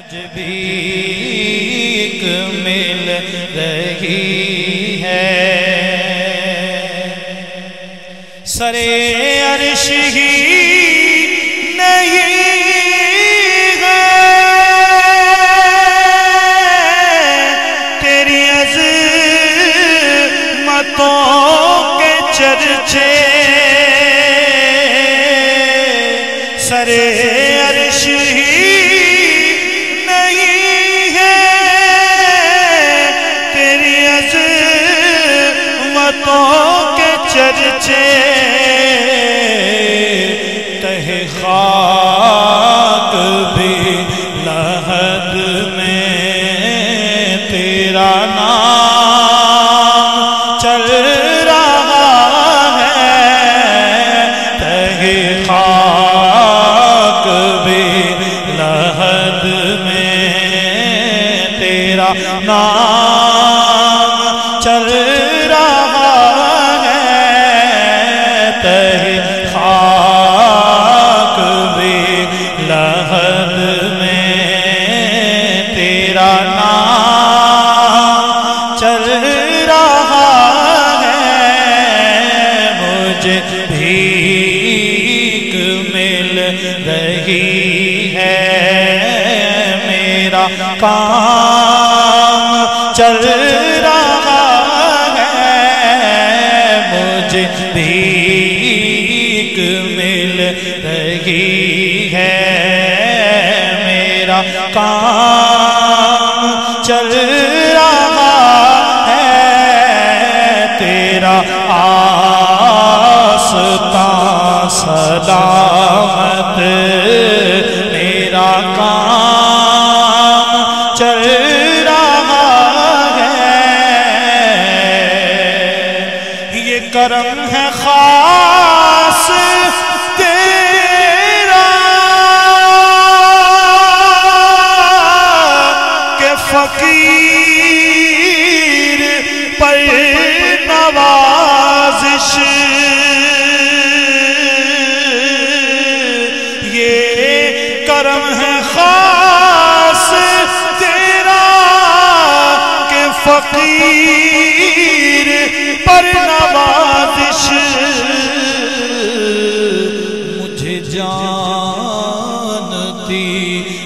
مجھے بھیک مل رہی ہے، سرے عرش ہی نہیں ہے، تیری عظمتوں کے چرچے، سرے عرش ہی نہیں ہے، تیری عظمتوں کے چرچے، تہ خاک بھی لحد میں تیرا نام چل رہا ہے، تہ خاک بھی لحد میں تیرا نام چل رہا ہے، تہ خاک بھی لحد میں تیرا نام چل رہا ہے، مجھے بھیک مل رہی ہے، میرا کام چل رہا ہے، مجھے بھیک مل رہی ہے، میرا کام چل رہا ہے، تیرا آستاں سلامت، میرا کام چل رہا ہے، یہ کرم ہے خاص تیرا کہ فقیر پر نوازش، یہ کرم ہے خاص تیرا کہ فقیر پر نوازش، مجھے جانتی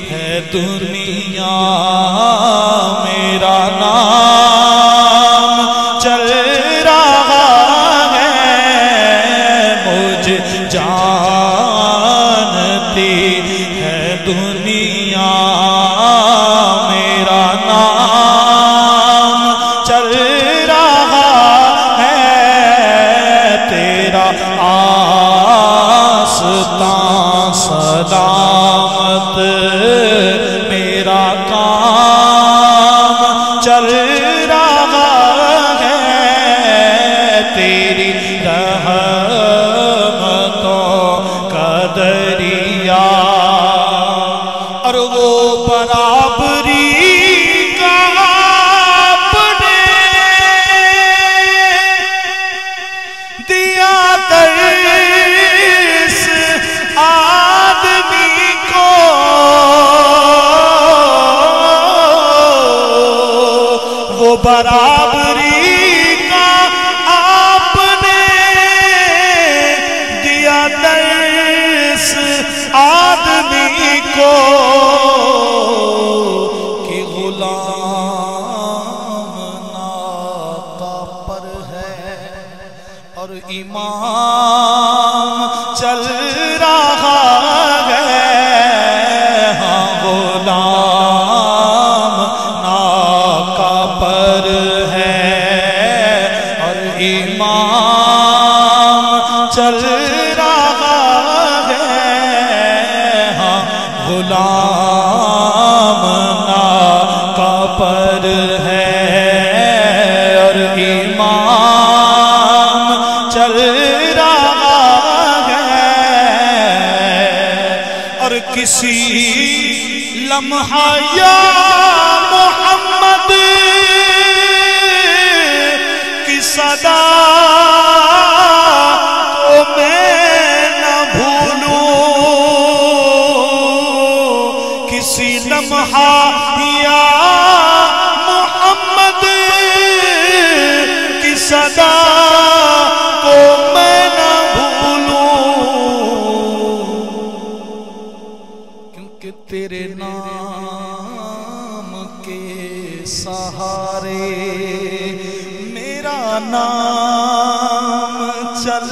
ہے دنیا، میرا نام چل رہا ہے، مجھے جانتی ہے دنیا، میرا نام چل رہا ہے، تیرا آستاں سلامت، میرا کام چل رہا ہے، تیری رحمتوں کا دریا، اور وہ برابری کا آپ نے دیا درس آدمی کو، وہ برابری کا آپ نے دیا درس آدمی کو، کہ غلام ناقہ پر ہے اور امام چل رہا ہے، ہاں غلام ناقہ پر ہے اور امام چل رہا ہے، ہاں غلام ناقہ پر ہے اور امام چل رہا ہے، اور کسی لمحہ یا محمد کی صدا تو میں نہ بھولوں، کسی لمحہ لمحہ یا محمد کی صدا کو میں نہ بھولوں، کیونکہ تیرے نام کے سہارے میرا نام چل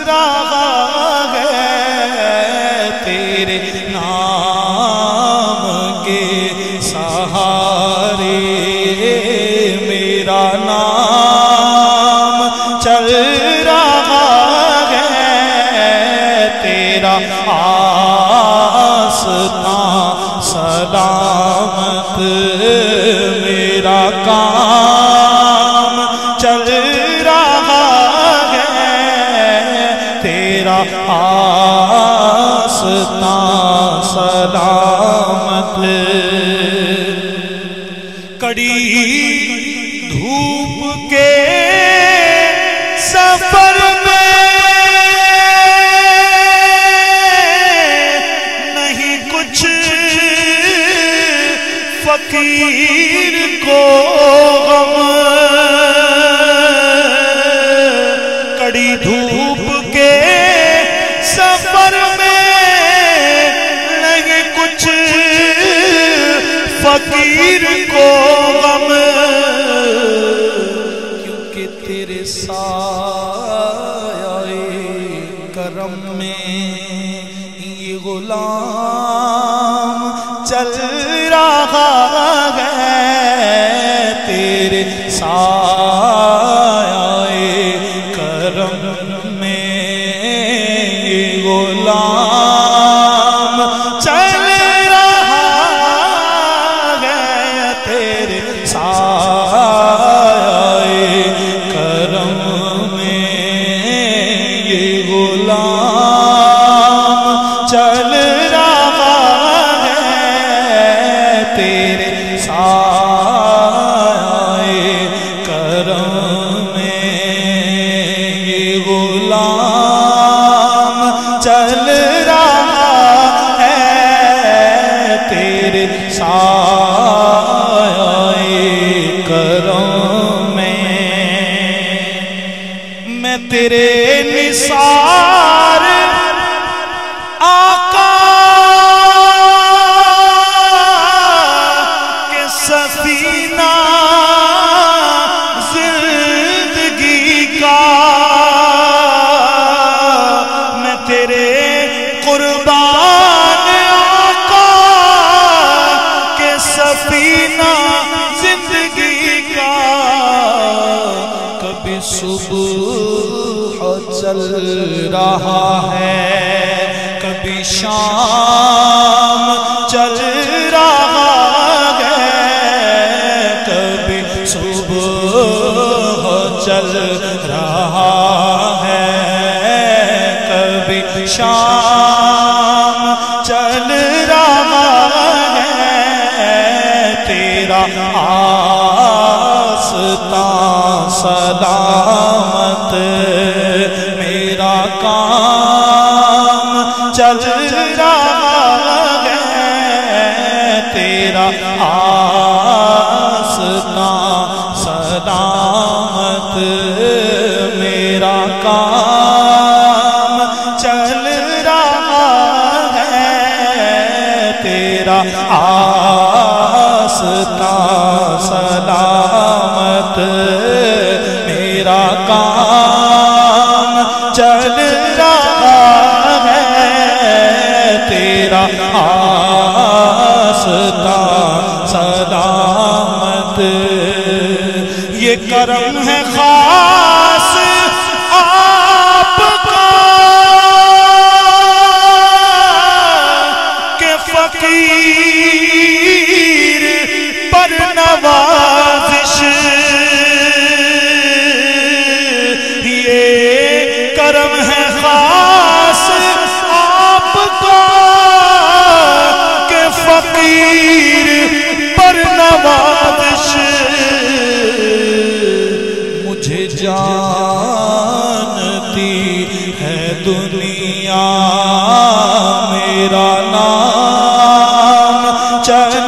رہا ہے، تیرے نام کے سہارے میرا نام چل رہا ہے، تیرا آستاں سلامت میرا کام چل رہا ہے، تیرا آستاں سلامت۔ کڑی دھوپ کے سفر میں نہیں کچھ فقیر کو غم، کڑی دھوپ کے سفر میں نہیں کچھ فقیر کو غم، کیونکہ تیرے سایہ کرم میں یہ غلام چل رہا ہے، تیرے سایہ کرم میں یہ غلام چل رہا ہے، تیرے سایہ کرم میں یہ غلام چل رہا ہے، تیرے سایہ کرم میں یہ غلام چل رہا ہے، تیرے سایہ کرم میں تیرے نثار آقا کے سفینہ زندگی کا، میں تیرے قربان آقا کے سفینہ زندگی کا، کبھی صبح چل رہا ہے، کبھی شام چل رہا ہے، کبھی صبح چل رہا ہے، کبھی شام چل رہا ہے، تیرا آستاں سلامت میرا کام چل رہا ہے، تیرا آستاں سلامت میرا کام چل رہا ہے، تیرا آستاں سلامت میرا کام چل رہا ہے، تیرا آستاں سلامت۔ یہ کرم ہے خاص آپ کا کہ فقیر پر نوازش، یہ کرم ہے خاص آپ کا کہ فقیر پر نوازش، مجھے جانتی ہے دنیا میرا نام چل